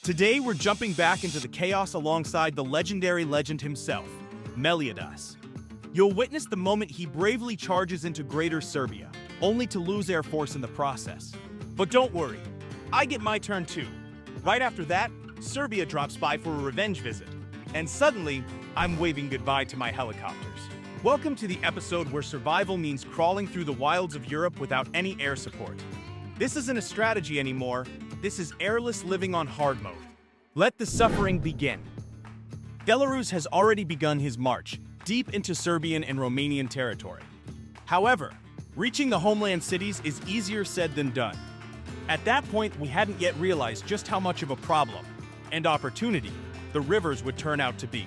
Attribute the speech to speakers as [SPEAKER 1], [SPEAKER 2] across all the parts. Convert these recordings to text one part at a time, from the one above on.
[SPEAKER 1] Today, we're jumping back into the chaos alongside the legendary legend himself, Meliodas. You'll witness the moment he bravely charges into Greater Serbia, only to lose air force in the process. But don't worry, I get my turn too. Right after that, Serbia drops by for a revenge visit, and suddenly, I'm waving goodbye to my helicopters. Welcome to the episode where survival means crawling through the wilds of Europe without any air support. This isn't a strategy anymore, this is airless living on hard mode. Let the suffering begin. Belarus has already begun his march, deep into Serbian and Romanian territory. However, reaching the homeland cities is easier said than done. At that point, we hadn't yet realized just how much of a problem and opportunity the rivers would turn out to be.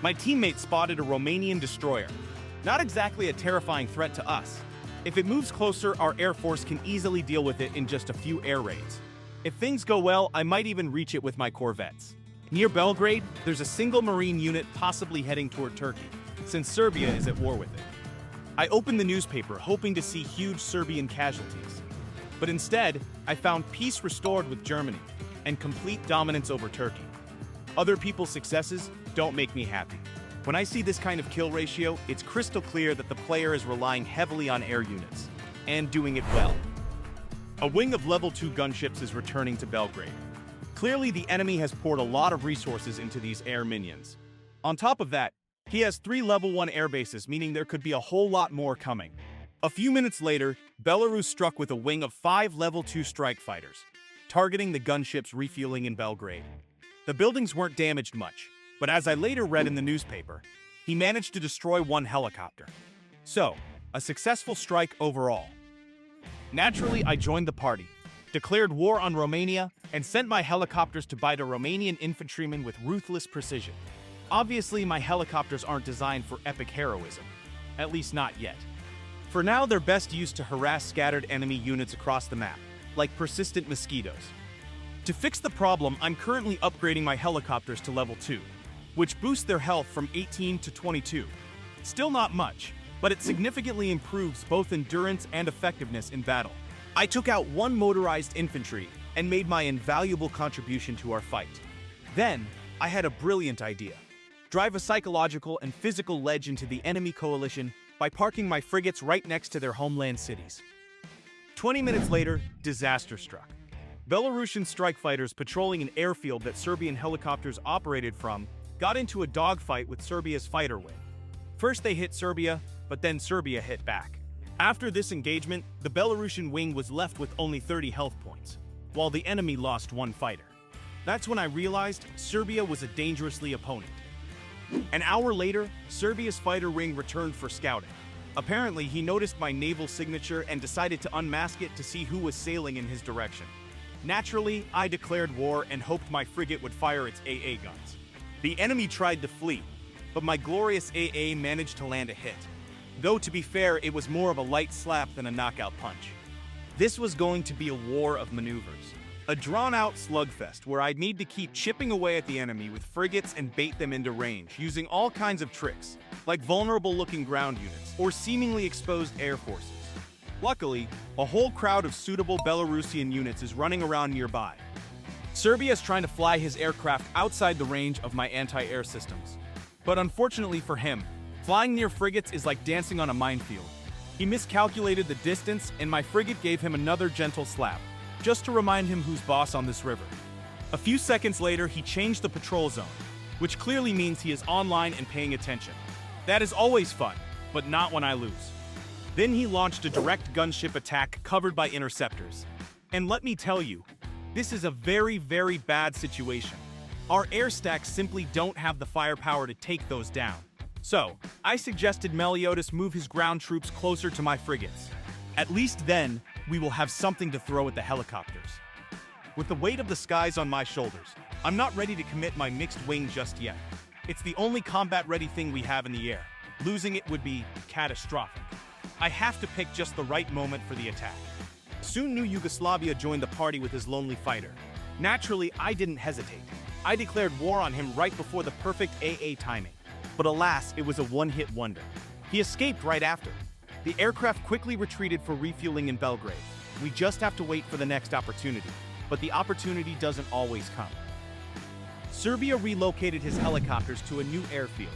[SPEAKER 1] My teammate spotted a Romanian destroyer. Not exactly a terrifying threat to us. If it moves closer, our air force can easily deal with it in just a few air raids. If things go well, I might even reach it with my corvettes. Near Belgrade, there's a single Marine unit possibly heading toward Turkey, since Serbia is at war with it. I opened the newspaper hoping to see huge Serbian casualties. But instead, I found peace restored with Germany and complete dominance over Turkey. Other people's successes don't make me happy. When I see this kind of kill ratio, it's crystal clear that the player is relying heavily on air units, and doing it well. A wing of level 2 gunships is returning to Belgrade. Clearly, the enemy has poured a lot of resources into these air minions. On top of that, he has 3 level 1 air bases, meaning there could be a whole lot more coming. A few minutes later, Belarus struck with a wing of 5 level 2 strike fighters, targeting the gunships refueling in Belgrade. The buildings weren't damaged much, but as I later read in the newspaper, he managed to destroy 1 helicopter. So, a successful strike overall. Naturally, I joined the party, declared war on Romania, and sent my helicopters to bite a Romanian infantryman with ruthless precision. Obviously, my helicopters aren't designed for epic heroism, at least not yet. For now, they're best used to harass scattered enemy units across the map, like persistent mosquitoes. To fix the problem, I'm currently upgrading my helicopters to level 2, which boosts their health from 18 to 22. Still not much, but it significantly improves both endurance and effectiveness in battle. I took out 1 motorized infantry and made my invaluable contribution to our fight. Then, I had a brilliant idea. Drive a psychological and physical ledge into the enemy coalition by parking my frigates right next to their homeland cities. 20 minutes later, disaster struck. Belarusian strike fighters patrolling an airfield that Serbian helicopters operated from got into a dogfight with Serbia's fighter wing. First they hit Serbia, but then Serbia hit back. After this engagement, the Belarusian wing was left with only 30 health points, while the enemy lost 1 fighter. That's when I realized Serbia was a dangerously opponent. An hour later, Serbia's fighter wing returned for scouting. Apparently, he noticed my naval signature and decided to unmask it to see who was sailing in his direction. Naturally, I declared war and hoped my frigate would fire its AA guns. The enemy tried to flee, but my glorious AA managed to land a hit. Though to be fair, it was more of a light slap than a knockout punch. This was going to be a war of maneuvers. A drawn-out slugfest where I'd need to keep chipping away at the enemy with frigates and bait them into range, using all kinds of tricks, like vulnerable-looking ground units or seemingly exposed air forces. Luckily, a whole crowd of suitable Belarusian units is running around nearby. Serbia is trying to fly his aircraft outside the range of my anti-air systems. But unfortunately for him, flying near frigates is like dancing on a minefield. He miscalculated the distance, and my frigate gave him another gentle slap, just to remind him who's boss on this river. A few seconds later, he changed the patrol zone, which clearly means he is online and paying attention. That is always fun, but not when I lose. Then he launched a direct gunship attack covered by interceptors. And let me tell you, this is a very, very bad situation. Our air stacks simply don't have the firepower to take those down. So, I suggested Meliodas move his ground troops closer to my frigates. At least then, we will have something to throw at the helicopters. With the weight of the skies on my shoulders, I'm not ready to commit my mixed wing just yet. It's the only combat-ready thing we have in the air. Losing it would be catastrophic. I have to pick just the right moment for the attack. Soon New Yugoslavia joined the party with his lonely fighter. Naturally, I didn't hesitate. I declared war on him right before the perfect AA timing. But alas, it was a one-hit wonder. He escaped right after. The aircraft quickly retreated for refueling in Belgrade. We just have to wait for the next opportunity. But the opportunity doesn't always come. Serbia relocated his helicopters to a new airfield,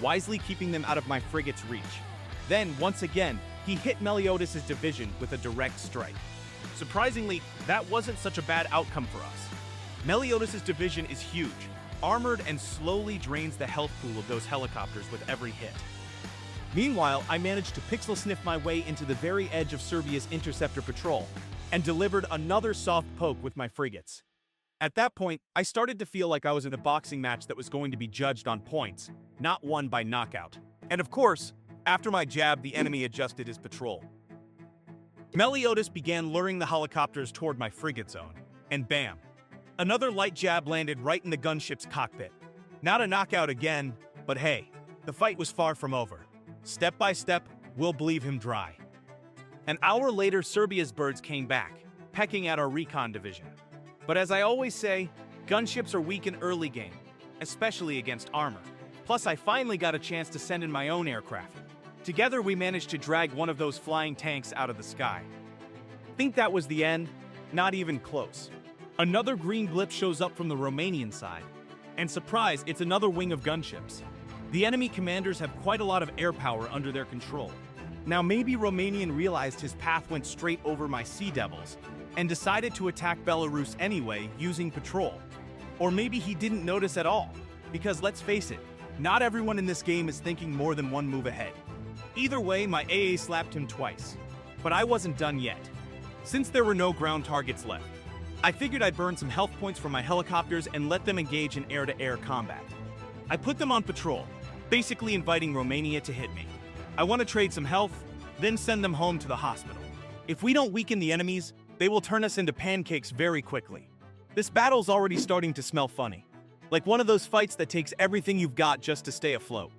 [SPEAKER 1] wisely keeping them out of my frigate's reach. Then, once again, he hit Meliodas' division with a direct strike. Surprisingly, that wasn't such a bad outcome for us. Meliodas' division is huge, armored, and slowly drains the health pool of those helicopters with every hit. Meanwhile, I managed to pixel sniff my way into the very edge of Serbia's interceptor patrol and delivered another soft poke with my frigates. At that point, I started to feel like I was in a boxing match that was going to be judged on points, not won by knockout. And of course, after my jab, the enemy adjusted his patrol. Meliodas began luring the helicopters toward my frigate zone, and bam! Another light jab landed right in the gunship's cockpit. Not a knockout again, but hey, the fight was far from over. Step by step, we'll believe him dry. An hour later, Serbia's birds came back, pecking at our recon division. But as I always say, gunships are weak in early game, especially against armor. Plus, I finally got a chance to send in my own aircraft. Together, we managed to drag one of those flying tanks out of the sky. Think that was the end? Not even close. Another green blip shows up from the Romanian side. And surprise, it's another wing of gunships. The enemy commanders have quite a lot of air power under their control. Now maybe Romanian realized his path went straight over my Sea Devils and decided to attack Belarus anyway using patrol. Or maybe he didn't notice at all, because let's face it, not everyone in this game is thinking more than one move ahead. Either way, my AA slapped him twice. But I wasn't done yet. Since there were no ground targets left, I figured I'd burn some health points from my helicopters and let them engage in air-to-air combat. I put them on patrol, basically inviting Romania to hit me. I want to trade some health, then send them home to the hospital. If we don't weaken the enemies, they will turn us into pancakes very quickly. This battle's already starting to smell funny. Like one of those fights that takes everything you've got just to stay afloat.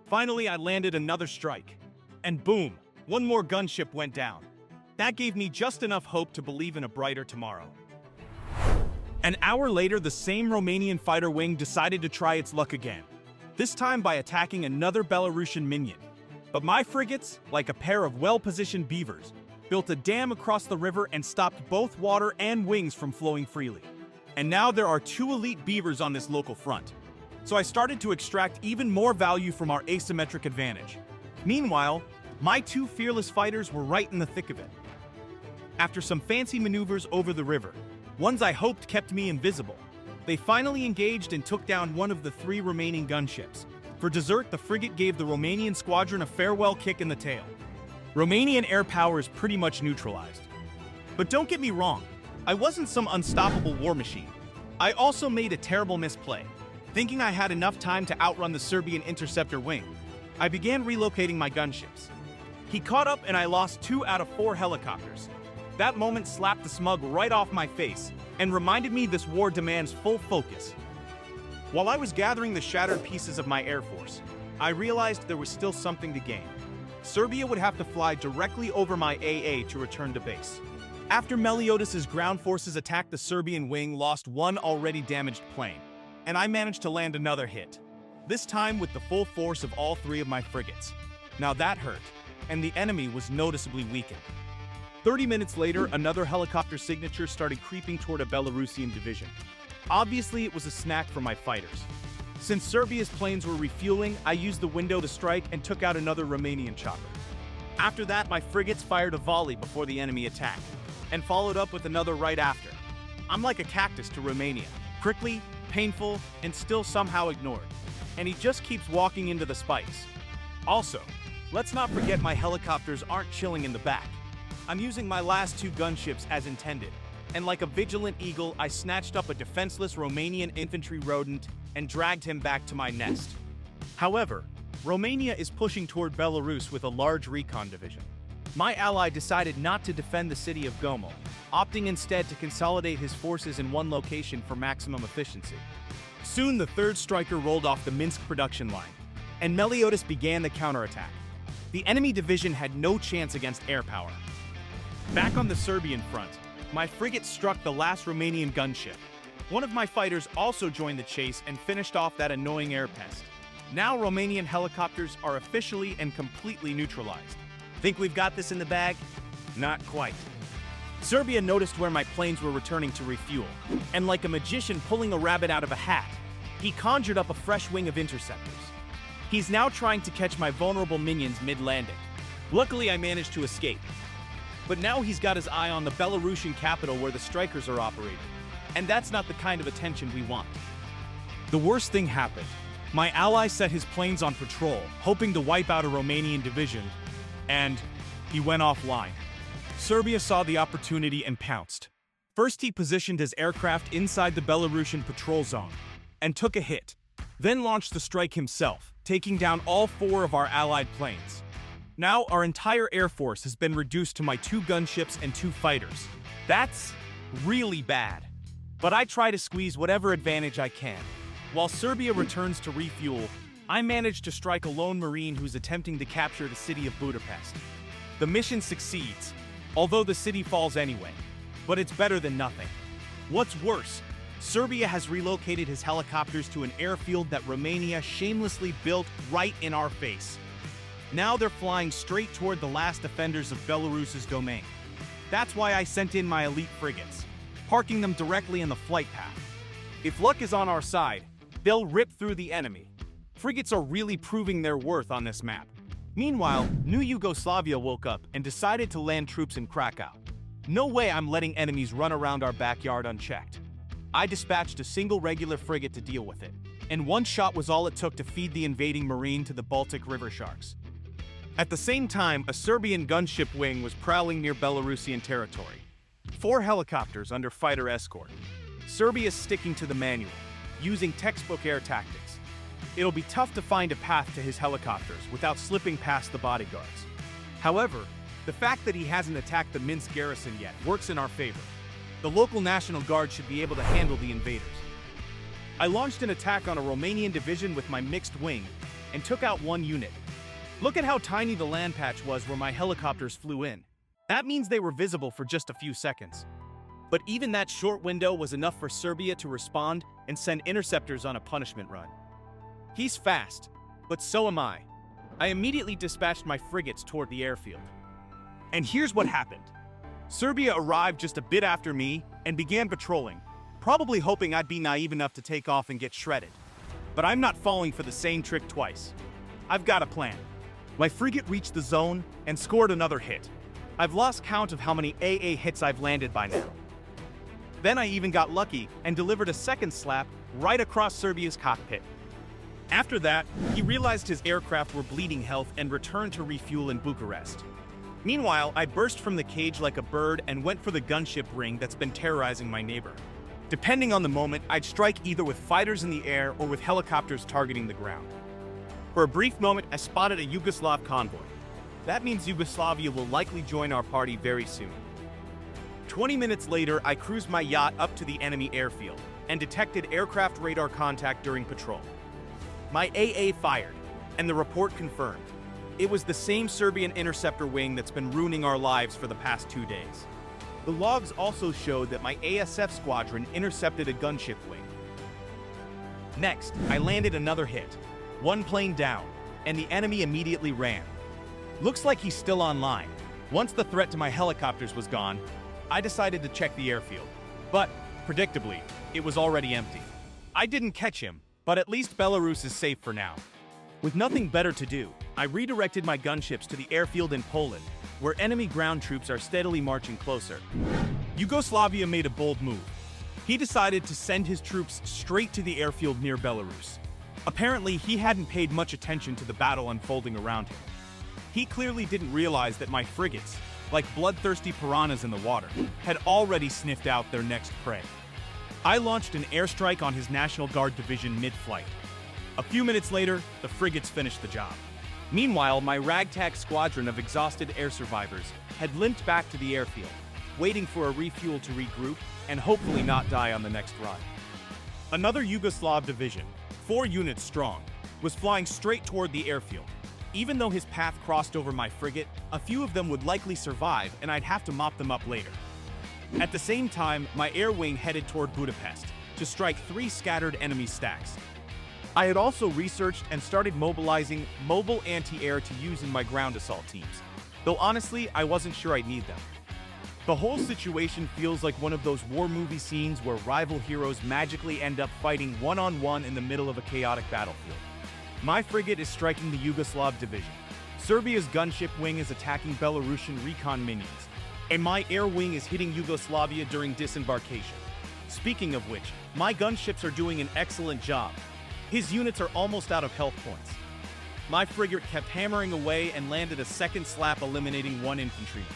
[SPEAKER 1] Finally, I landed another strike. And boom, one more gunship went down. That gave me just enough hope to believe in a brighter tomorrow. An hour later, the same Romanian fighter wing decided to try its luck again. This time by attacking another Belarusian minion. But my frigates, like a pair of well-positioned beavers, built a dam across the river and stopped both water and wings from flowing freely. And now there are two elite beavers on this local front. So I started to extract even more value from our asymmetric advantage. Meanwhile, my two fearless fighters were right in the thick of it. After some fancy maneuvers over the river, ones I hoped kept me invisible, they finally engaged and took down one of the three remaining gunships. For dessert, the frigate gave the Romanian squadron a farewell kick in the tail. Romanian air power is pretty much neutralized. But don't get me wrong, I wasn't some unstoppable war machine. I also made a terrible misplay. Thinking I had enough time to outrun the Serbian interceptor wing, I began relocating my gunships. He caught up and I lost 2 out of 4 helicopters. That moment slapped the smug right off my face and reminded me this war demands full focus. While I was gathering the shattered pieces of my air force, I realized there was still something to gain. Serbia would have to fly directly over my AA to return to base. After Meliodas' ground forces attacked the Serbian wing, lost one already damaged plane, and I managed to land another hit. This time with the full force of all 3 of my frigates. Now that hurt, and the enemy was noticeably weakened. 30 minutes later, another helicopter signature started creeping toward a Belarusian division. Obviously, it was a snack for my fighters. Since Serbia's planes were refueling, I used the window to strike and took out another Romanian chopper. After that, my frigates fired a volley before the enemy attacked, and followed up with another right after. I'm like a cactus to Romania, prickly, painful, and still somehow ignored. And he just keeps walking into the spikes. Also, let's not forget my helicopters aren't chilling in the back. I'm using my last 2 gunships as intended, and like a vigilant eagle, I snatched up a defenseless Romanian infantry rodent and dragged him back to my nest. However, Romania is pushing toward Belarus with a large recon division. My ally decided not to defend the city of Gomel, opting instead to consolidate his forces in one location for maximum efficiency. Soon the 3rd striker rolled off the Minsk production line, and Meliodas began the counterattack. The enemy division had no chance against air power. Back on the Serbian front, my frigate struck the last Romanian gunship. One of my fighters also joined the chase and finished off that annoying air pest. Now Romanian helicopters are officially and completely neutralized. Think we've got this in the bag? Not quite. Serbia noticed where my planes were returning to refuel, and like a magician pulling a rabbit out of a hat, he conjured up a fresh wing of interceptors. He's now trying to catch my vulnerable minions mid-landing. Luckily, I managed to escape. But now he's got his eye on the Belarusian capital where the strikers are operating, and that's not the kind of attention we want. The worst thing happened. My ally set his planes on patrol, hoping to wipe out a Romanian division, and he went offline. Serbia saw the opportunity and pounced. First, he positioned his aircraft inside the Belarusian patrol zone and took a hit, then launched the strike himself, taking down all 4 of our allied planes. Now, our entire air force has been reduced to my 2 gunships and 2 fighters. That's really bad. But I try to squeeze whatever advantage I can. While Serbia returns to refuel, I manage to strike a lone Marine who's attempting to capture the city of Budapest. The mission succeeds, although the city falls anyway. But it's better than nothing. What's worse, Serbia has relocated his helicopters to an airfield that Romania shamelessly built right in our face. Now they're flying straight toward the last defenders of Belarus's domain. That's why I sent in my elite frigates, parking them directly in the flight path. If luck is on our side, they'll rip through the enemy. Frigates are really proving their worth on this map. Meanwhile, New Yugoslavia woke up and decided to land troops in Krakow. No way I'm letting enemies run around our backyard unchecked. I dispatched a single regular frigate to deal with it, and 1 shot was all it took to feed the invading Marine to the Baltic River sharks. At the same time, a Serbian gunship wing was prowling near Belarusian territory. 4 helicopters under fighter escort. Serbia's sticking to the manual, using textbook air tactics. It'll be tough to find a path to his helicopters without slipping past the bodyguards. However, the fact that he hasn't attacked the Minsk garrison yet works in our favor. The local National Guard should be able to handle the invaders. I launched an attack on a Romanian division with my mixed wing and took out 1 unit. Look at how tiny the land patch was where my helicopters flew in. That means they were visible for just a few seconds. But even that short window was enough for Serbia to respond and send interceptors on a punishment run. He's fast, but so am I. I immediately dispatched my frigates toward the airfield. And here's what happened. Serbia arrived just a bit after me and began patrolling, probably hoping I'd be naive enough to take off and get shredded. But I'm not falling for the same trick twice. I've got a plan. My frigate reached the zone and scored another hit. I've lost count of how many AA hits I've landed by now. Then I even got lucky and delivered a second slap right across Serbia's cockpit. After that, he realized his aircraft were bleeding health and returned to refuel in Bucharest. Meanwhile, I burst from the cage like a bird and went for the gunship ring that's been terrorizing my neighbor. Depending on the moment, I'd strike either with fighters in the air or with helicopters targeting the ground. For a brief moment, I spotted a Yugoslav convoy. That means Yugoslavia will likely join our party very soon. 20 minutes later, I cruised my yacht up to the enemy airfield and detected aircraft radar contact during patrol. My AA fired, and the report confirmed. It was the same Serbian interceptor wing that's been ruining our lives for the past 2 days. The logs also showed that my ASF squadron intercepted a gunship wing. Next, I landed another hit. 1 plane down, and the enemy immediately ran. Looks like he's still online. Once the threat to my helicopters was gone, I decided to check the airfield. But, predictably, it was already empty. I didn't catch him, but at least Belarus is safe for now. With nothing better to do, I redirected my gunships to the airfield in Poland, where enemy ground troops are steadily marching closer. Yugoslavia made a bold move. He decided to send his troops straight to the airfield near Belarus. Apparently, he hadn't paid much attention to the battle unfolding around him. He clearly didn't realize that my frigates, like bloodthirsty piranhas in the water, had already sniffed out their next prey. I launched an airstrike on his National Guard division mid-flight. A few minutes later, the frigates finished the job. Meanwhile, my ragtag squadron of exhausted air survivors had limped back to the airfield, waiting for a refuel to regroup and hopefully not die on the next run. Another Yugoslav division, 4 units strong, was flying straight toward the airfield. Even though his path crossed over my frigate, a few of them would likely survive and I'd have to mop them up later. At the same time, my air wing headed toward Budapest to strike 3 scattered enemy stacks. I had also researched and started mobilizing mobile anti-air to use in my ground assault teams, though honestly, I wasn't sure I'd need them. The whole situation feels like one of those war movie scenes where rival heroes magically end up fighting one-on-one in the middle of a chaotic battlefield. My frigate is striking the Yugoslav division. Serbia's gunship wing is attacking Belarusian recon minions, and my air wing is hitting Yugoslavia during disembarkation. Speaking of which, my gunships are doing an excellent job. His units are almost out of health points. My frigate kept hammering away and landed a second slap, eliminating one infantryman.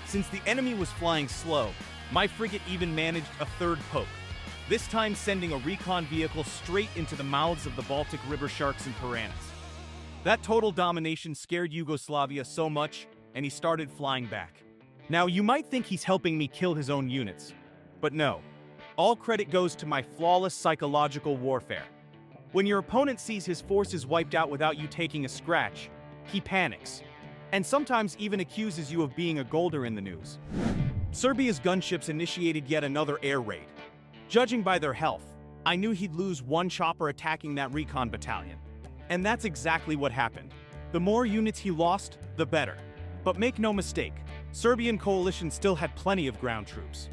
[SPEAKER 1] Since the enemy was flying slow, my frigate even managed a third poke, this time sending a recon vehicle straight into the mouths of the Baltic River sharks and piranhas. That total domination scared Yugoslavia so much, and he started flying back. Now, you might think he's helping me kill his own units, but no. All credit goes to my flawless psychological warfare. When your opponent sees his forces wiped out without you taking a scratch, he panics, and sometimes even accuses you of being a golder in the news. Serbia's gunships initiated yet another air raid. Judging by their health, I knew he'd lose one chopper attacking that recon battalion. And that's exactly what happened. The more units he lost, the better. But make no mistake, Serbian coalition still had plenty of ground troops.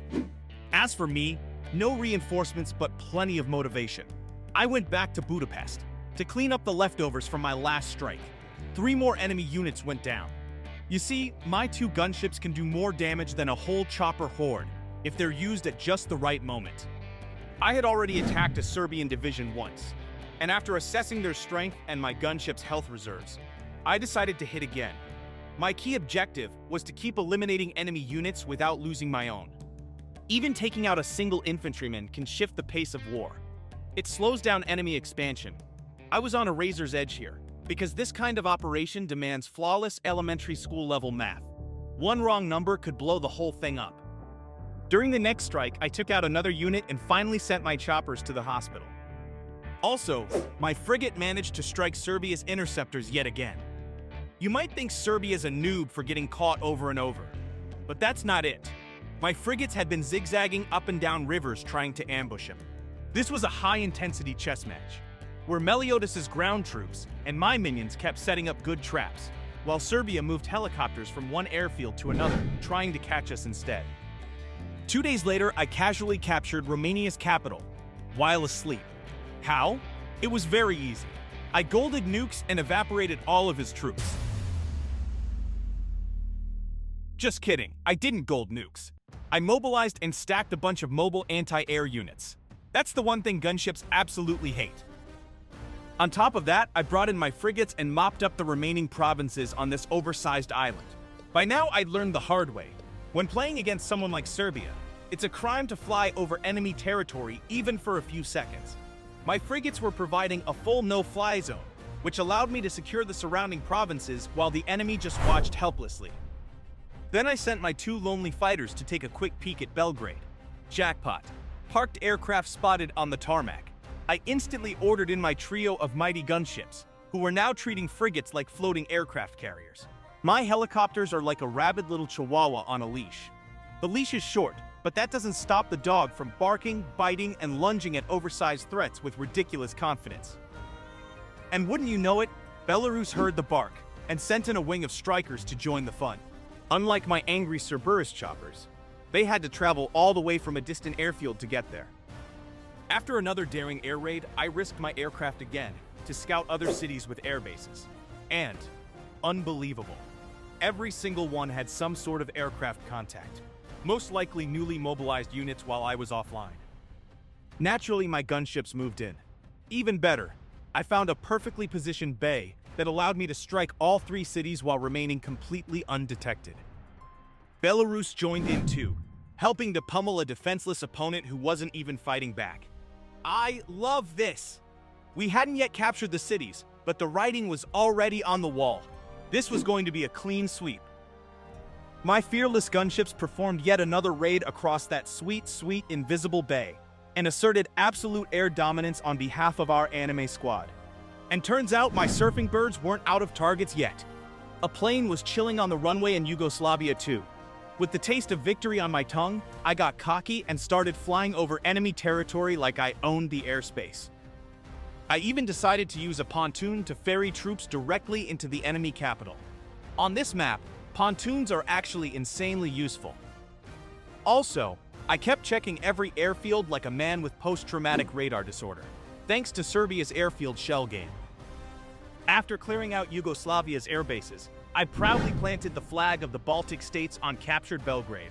[SPEAKER 1] As for me, no reinforcements but plenty of motivation. I went back to Budapest to clean up the leftovers from my last strike. 3 more enemy units went down. You see, my 2 gunships can do more damage than a whole chopper horde if they're used at just the right moment. I had already attacked a Serbian division once, and after assessing their strength and my gunship's health reserves, I decided to hit again. My key objective was to keep eliminating enemy units without losing my own. Even taking out a single infantryman can shift the pace of war. It slows down enemy expansion. I was on a razor's edge here, because this kind of operation demands flawless elementary school level math. One wrong number could blow the whole thing up. During the next strike, I took out another unit and finally sent my choppers to the hospital. Also, my frigate managed to strike Serbia's interceptors yet again. You might think Serbia's a noob for getting caught over and over, but that's not it. My frigates had been zigzagging up and down rivers trying to ambush him. This was a high-intensity chess match, where Meliodas' ground troops and my minions kept setting up good traps, while Serbia moved helicopters from one airfield to another, trying to catch us instead. 2 days later, I casually captured Romania's capital, while asleep. How? It was very easy. I golded nukes and evaporated all of his troops. Just kidding, I didn't gold nukes. I mobilized and stacked a bunch of mobile anti-air units. That's the one thing gunships absolutely hate. On top of that, I brought in my frigates and mopped up the remaining provinces on this oversized island. By now, I'd learned the hard way. When playing against someone like Serbia, it's a crime to fly over enemy territory even for a few seconds. My frigates were providing a full no-fly zone, which allowed me to secure the surrounding provinces while the enemy just watched helplessly. Then I sent my 2 lonely fighters to take a quick peek at Belgrade. Jackpot. Parked aircraft spotted on the tarmac. I instantly ordered in my trio of mighty gunships, who were now treating frigates like floating aircraft carriers. My helicopters are like a rabid little chihuahua on a leash. The leash is short, but that doesn't stop the dog from barking, biting, and lunging at oversized threats with ridiculous confidence. And wouldn't you know it, Belarus heard the bark and sent in a wing of strikers to join the fun. Unlike my angry Cerberus choppers, they had to travel all the way from a distant airfield to get there. After another daring air raid, I risked my aircraft again to scout other cities with air bases. And, unbelievable, every single one had some sort of aircraft contact, most likely newly mobilized units while I was offline. Naturally, my gunships moved in. Even better, I found a perfectly positioned bay that allowed me to strike all 3 cities while remaining completely undetected. Belarus joined in too, helping to pummel a defenseless opponent who wasn't even fighting back. I love this! We hadn't yet captured the cities, but the writing was already on the wall. This was going to be a clean sweep. My fearless gunships performed yet another raid across that sweet, sweet invisible bay, and asserted absolute air dominance on behalf of our anime squad. And turns out my surfing birds weren't out of targets yet. A plane was chilling on the runway in Yugoslavia too. With the taste of victory on my tongue, I got cocky and started flying over enemy territory like I owned the airspace. I even decided to use a pontoon to ferry troops directly into the enemy capital. On this map, pontoons are actually insanely useful. Also, I kept checking every airfield like a man with post-traumatic radar disorder, thanks to Serbia's airfield shell game. After clearing out Yugoslavia's air bases, I proudly planted the flag of the Baltic States on captured Belgrade.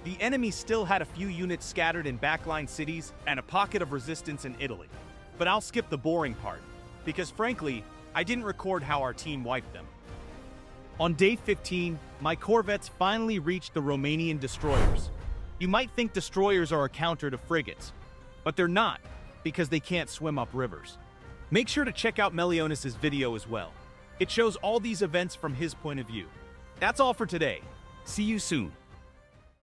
[SPEAKER 1] The enemy still had a few units scattered in backline cities and a pocket of resistance in Italy. But I'll skip the boring part, because frankly, I didn't record how our team wiped them. On day 15, my corvettes finally reached the Romanian destroyers. You might think destroyers are a counter to frigates, but they're not, because they can't swim up rivers. Make sure to check out Melionis' video as well. It shows all these events from his point of view. That's all for today. See you soon.